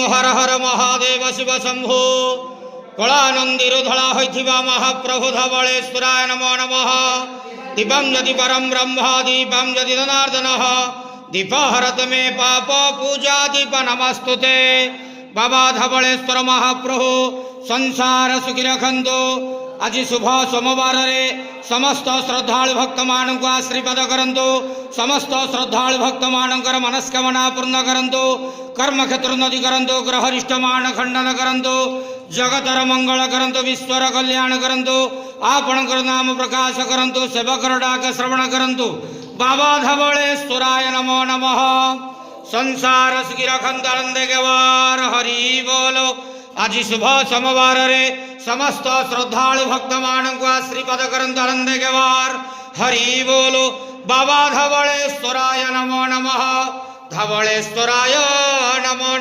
हर हर महादेव शिव शंभो कलानंदीर धड़ा होइथिबा महाप्रभु धवलेश्वराय नमो नमः। दीपं यदि परम ब्रह्म दीपं यदि जनार्दन दीपहरत मे पाप पूजा दीप नमस्तुते। बाबा धवलेश्वर महाप्रभु संसार सुखी रखंतु। आज शुभ सोमवार रे समस्त श्रद्धालु भक्त मान को आशीर्वाद करंतु। समस्त श्रद्धालु भक्त मानकर मनस्कामना पूर्ण करंतु। कर्म क्षेत्र उन्नति करंतु। ग्रहरिष्ट मान खंडन करंतु। जगतर मंगल करंतु। विश्वर कल्याण करंतु। आपणकर नाम प्रकाश करंतु। सेवकर डाक श्रवण करंतु। बाबा धवलेश्वराय नमो नमः। संसार सुखी रखंतु आनंदे गवार हरि बोलो। आज शुभ सोमवार रे समस्त श्रद्धालु भक्त मान को आशीर्वाद करंतु आनंदे गवार हरि बोलो। बाबा धवलेश्वराय नमो नमः। धवलेश्वराय नमो